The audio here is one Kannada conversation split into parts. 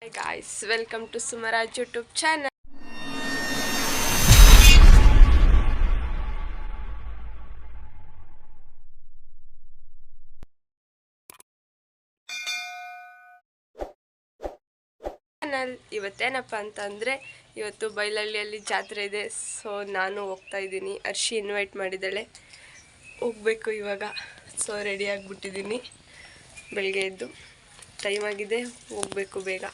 Hi guys, welcome to Sumaraj YouTube channel. ಇವತ್ತೇನಪ್ಪ ಅಂತಂದರೆ ಇವತ್ತು ಬೈಲಹಳ್ಳಿಯಲ್ಲಿ ಜಾತ್ರೆ ಇದೆ. ಸೊ ನಾನು ಹೋಗ್ತಾ ಇದ್ದೀನಿ. ಅರ್ಷಿ ಇನ್ವೈಟ್ ಮಾಡಿದ್ದಾಳೆ, ಹೋಗಬೇಕು ಇವಾಗ. ಸೊ ರೆಡಿ ಆಗಿಬಿಟ್ಟಿದ್ದೀನಿ. ಬೆಳಗ್ಗೆ ಎದ್ದು ಟೈಮ್ ಆಗಿದೆ, ಹೋಗಬೇಕು ಬೇಗ.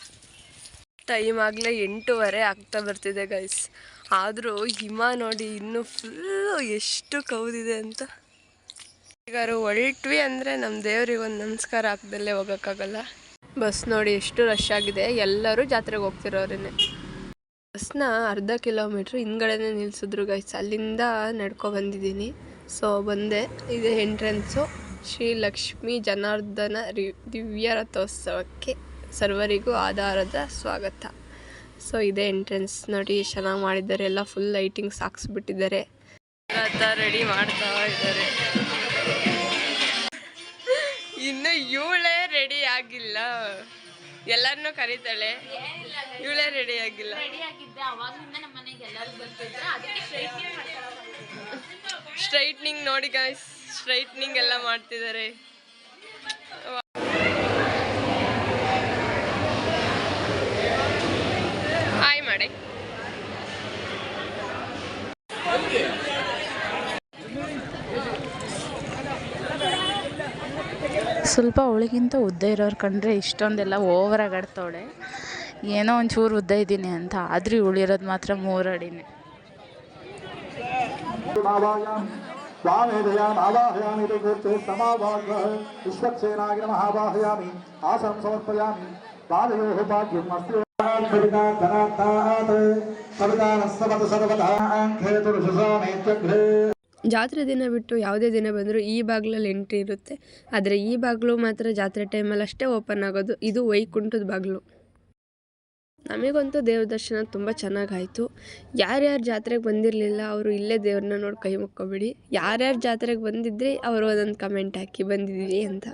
ಟೈಮ್ ಆಗಲೇ 8:15 ಆಗ್ತಾ ಬರ್ತಿದೆ ಗೈಸ್. ಆದರೂ ಹಿಮ ನೋಡಿ ಇನ್ನೂ ಫುಲ್ಲು ಎಷ್ಟು ಕೌದಿದೆ ಅಂತ. ಈಗಾರು ಹೊರಟ್ವಿ ಅಂದರೆ ನಮ್ಮ ದೇವ್ರಿಗೆ ಒಂದು ನಮಸ್ಕಾರ ಹಾಕ್ದಲ್ಲೇ ಹೋಗೋಕ್ಕಾಗಲ್ಲ. ಬಸ್ ನೋಡಿ ಎಷ್ಟು ರಶ್ ಆಗಿದೆ. ಎಲ್ಲರೂ ಜಾತ್ರೆಗೆ ಹೋಗ್ತಿರೋರೇನೆ. ಬಸ್ನ ಅರ್ಧ ಕಿಲೋಮೀಟ್ರ್ ಹಿಂದ್ಗಡೆನೇ ನಿಲ್ಲಿಸಿದ್ರು ಗೈಸ್. ಅಲ್ಲಿಂದ ನಡ್ಕೊ ಬಂದಿದ್ದೀನಿ. ಸೊ ಬಂದೆ. ಇದೆ ಎಂಟ್ರೆನ್ಸು. ಶ್ರೀ ಲಕ್ಷ್ಮೀ ಜನಾರ್ದನ ದಿವ್ಯ ರಥೋತ್ಸವಕ್ಕೆ ಸರ್ವರಿಗೂ ಆಧಾರದ ಸ್ವಾಗತ. ಸೊ ಇದೇ ಎಂಟ್ರೆನ್ಸ್ ನೋಡಿ, ಚೆನ್ನಾಗಿ ಮಾಡಿದ್ದಾರೆ. ಎಲ್ಲ ಫುಲ್ ಲೈಟಿಂಗ್ಸ್ ಹಾಕ್ಸ್ಬಿಟ್ಟಿದ್ದಾರೆ. ರಥ ರೆಡಿ ಮಾಡ್ತಾ ಇದ್ದಾರೆ. ಇನ್ನು ಇವಳೇ ರೆಡಿ ಆಗಿಲ್ಲ. ಎಲ್ಲರನ್ನೂ ಕರೀತಾಳೆ, ಇವಳೇ ರೆಡಿ ಆಗಿಲ್ಲ. ಸ್ಟ್ರೈಟ್ನಿಂಗ್ ನೋಡಿ ಗಾಯ್ಸ್, ಸ್ಟ್ರೈಟ್ನಿಂಗ್ ಎಲ್ಲ ಮಾಡ್ತಿದ್ದಾರೆ. ಹಾಯ್ ಮಾಡಿ. ಸ್ವಲ್ಪ ಅವಳಿಗಿಂತ ಉದ್ದ ಇರೋರು ಕಂಡ್ರೆ ಇಷ್ಟೊಂದೆಲ್ಲ ಓವರಾಗಿ ಆಡ್ತಾವಳೆ. ಏನೋ ಒಂಚೂರು ಉದ್ದ ಇದ್ದೀನಿ ಅಂತ, ಆದರೂ ಇವಳಿರೋದು ಮಾತ್ರ 3 ಅಡಿನೇ. ಜಾತ್ರೆ ದಿನ ಬಿಟ್ಟು ಯಾವುದೇ ದಿನ ಬಂದರೂ ಈ ಬಾಗಿಲಲ್ಲಿ ಎಂಟ್ರಿ ಇರುತ್ತೆ. ಆದರೆ ಈ ಬಾಗಿಲು ಮಾತ್ರ ಜಾತ್ರೆ ಟೈಮಲ್ಲಿ ಅಷ್ಟೇ ಓಪನ್ ಆಗೋದು. ಇದು ವೈಕುಂಠದ ಬಾಗಿಲು. ನಮಗಂತೂ ದೇವ್ರ ದರ್ಶನ ತುಂಬ ಚೆನ್ನಾಗಾಯಿತು. ಯಾರ್ಯಾರು ಜಾತ್ರೆಗೆ ಬಂದಿರಲಿಲ್ಲ ಅವರು ಇಲ್ಲೇ ದೇವ್ರನ್ನ ನೋಡಿ ಕೈ ಮುಕ್ಕೊಬಿಡಿ. ಯಾರ್ಯಾರು ಜಾತ್ರೆಗೆ ಬಂದಿದ್ರಿ ಅವರು ಅದೊಂದು ಕಮೆಂಟ್ ಹಾಕಿ ಬಂದಿದ್ದೀವಿ ಅಂತ.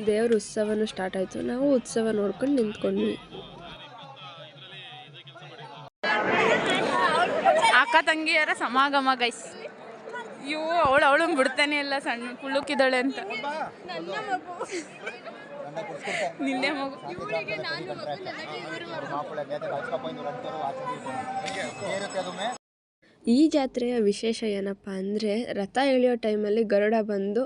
ದೇವ್ರ ಉತ್ಸವನೂ ಸ್ಟಾರ್ಟ್ ಆಯಿತು. ನಾವು ಉತ್ಸವ ನೋಡ್ಕೊಂಡು ನಿಂತ್ಕೊಂಡ್ವಿ. ಅಕ್ಕ ತಂಗಿಯರ ಸಮಾಗಮ ಗೈಸ್. ಇವು ಅವಳು ಬಿಡ್ತಾನೆ ಇಲ್ಲ, ಸಣ್ಣ ಕುಳ್ಳುಕಿದ್ದಾಳೆ ಅಂತ. ನಿನ್ನೆ ಮಗು. ಈ ಜಾತ್ರೆಯ ವಿಶೇಷ ಏನಪ್ಪ ಅಂದರೆ, ರಥ ಎಳೆಯೋ ಟೈಮಲ್ಲಿ ಗರುಡ ಬಂದು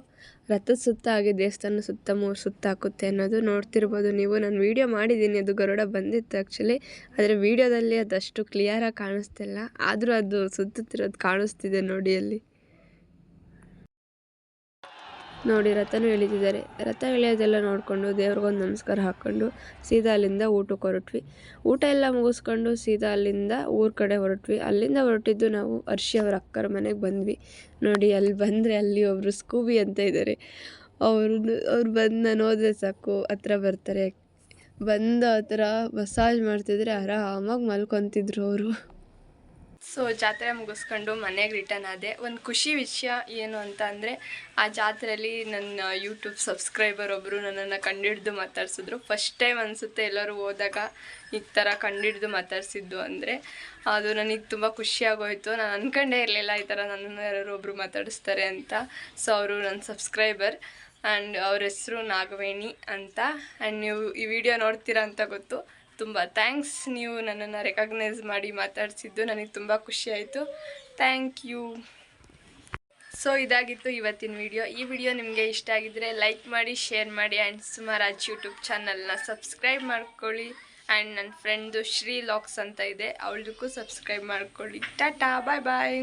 ರಥದ ಸುತ್ತ ಹಾಗೆ ದೇವಸ್ಥಾನ ಸುತ್ತ ಹಾಕುತ್ತೆ ಅನ್ನೋದು ನೋಡ್ತಿರ್ಬೋದು ನೀವು. ನಾನು ವೀಡಿಯೋ ಮಾಡಿದ್ದೀನಿ, ಅದು ಗರುಡ ಬಂದಿತ್ತು ಆ್ಯಕ್ಚುಲಿ. ಆದರೆ ವೀಡಿಯೋದಲ್ಲಿ ಅದಷ್ಟು ಕ್ಲಿಯರಾಗಿ ಕಾಣಿಸ್ತಿಲ್ಲ. ಆದರೂ ಅದು ಸುತ್ತುತ್ತಿರೋದು ಕಾಣಿಸ್ತಿದೆ ನೋಡಿ ಅಲ್ಲಿ. ನೋಡಿ ರಥನೂ ಎಳಿತಿದ್ದಾರೆ. ರಥ ಎಳೆಯೋದೆಲ್ಲ ನೋಡಿಕೊಂಡು ದೇವ್ರಿಗೊಂದು ನಮಸ್ಕಾರ ಹಾಕ್ಕೊಂಡು ಸೀದಾ ಅಲ್ಲಿಂದ ಊಟಕ್ಕೆ ಹೊರಟ್ವಿ. ಊಟ ಎಲ್ಲ ಮುಗಿಸ್ಕೊಂಡು ಸೀದಾ ಅಲ್ಲಿಂದ ಊರ ಕಡೆ ಹೊರಟ್ವಿ. ಅಲ್ಲಿಂದ ಹೊರಟಿದ್ದು ನಾವು ಅರ್ಷಿ ಅವ್ರ ಅಕ್ಕರ ಮನೆಗೆ ಬಂದ್ವಿ. ನೋಡಿ ಅಲ್ಲಿ ಬಂದರೆ ಅಲ್ಲಿ ಒಬ್ಬರು ಸ್ಕೂಬಿ ಅಂತ ಇದ್ದಾರೆ. ಅವ್ರು ಬಂದು ನಾನು ಹೋದ್ರೆ ಸಾಕು ಹತ್ರ ಬರ್ತಾರೆ. ಬಂದು ಆ ಥರ ಮಸಾಜ್ ಮಾಡ್ತಿದ್ರೆ ಆರಾಮಾಗಿ ಮಲ್ಕೊತಿದ್ರು ಅವರು. ಸೊ ಜಾತ್ರೆ ಮುಗಿಸ್ಕೊಂಡು ಮನೆಗೆ ರಿಟರ್ನ್ ಆದೆ. ಒಂದು ಖುಷಿ ವಿಷಯ ಏನು ಅಂತ ಅಂದರೆ, ಆ ಜಾತ್ರೆಯಲ್ಲಿ ನನ್ನ ಯೂಟ್ಯೂಬ್ ಸಬ್ಸ್ಕ್ರೈಬರ್ ಒಬ್ಬರು ನನ್ನನ್ನು ಕಂಡಿಡ್ದು ಮಾತಾಡ್ಸಿದ್ರು. ಫಸ್ಟ್ ಟೈಮ್ ಅನಿಸುತ್ತೆ ಎಲ್ಲರೂ ಹೋದಾಗ ಈ ಥರ ಕಂಡಿಡ್ದು ಮಾತಾಡ್ಸಿದ್ದು ಅಂದರೆ. ಅದು ನನಗೆ ತುಂಬ ಖುಷಿಯಾಗೋಯಿತು. ನಾನು ಅಂದ್ಕೊಂಡೇ ಇರಲಿಲ್ಲ ಈ ಥರ ನನ್ನನ್ನು ಯಾರು ಒಬ್ಬರು ಮಾತಾಡಿಸ್ತಾರೆ ಅಂತ. ಸೊ ಅವರು ನನ್ನ ಸಬ್ಸ್ಕ್ರೈಬರ್ ಆ್ಯಂಡ್ ಅವ್ರ ಹೆಸರು ನಾಗವೇಣಿ ಅಂತ. ಆ್ಯಂಡ್ ನೀವು ಈ ವಿಡಿಯೋ ನೋಡ್ತೀರಾ ಅಂತ ಗೊತ್ತು. ತುಂಬ ಥ್ಯಾಂಕ್ಸ್, ನೀವು ನನ್ನನ್ನು ರೆಕಗ್ನೈಸ್ ಮಾಡಿ ಮಾತಾಡಿಸಿದ್ದು ನನಗೆ ತುಂಬ ಖುಷಿಯಾಯಿತು. Thank you. ಸೊ ಇದಾಗಿತ್ತು ಇವತ್ತಿನ ವಿಡಿಯೋ. ಈ ವಿಡಿಯೋ ನಿಮಗೆ ಇಷ್ಟ ಆಗಿದ್ದರೆ ಲೈಕ್ ಮಾಡಿ, ಶೇರ್ ಮಾಡಿ ಆ್ಯಂಡ್ ಸುಮರಾಜ್ ಯೂಟ್ಯೂಬ್ ಚಾನಲ್ನ ಸಬ್ಸ್ಕ್ರೈಬ್ ಮಾಡ್ಕೊಳ್ಳಿ. ಆ್ಯಂಡ್ ನನ್ನ ಫ್ರೆಂಡು ಶ್ರೀ ಲಾಕ್ಸ್ ಅಂತ ಇದೆ, ಅವಳದಕ್ಕೂ ಸಬ್ಸ್ಕ್ರೈಬ್ ಮಾಡ್ಕೊಳ್ಳಿ. ಟಾಟಾ, ಬಾಯ್ ಬಾಯ್.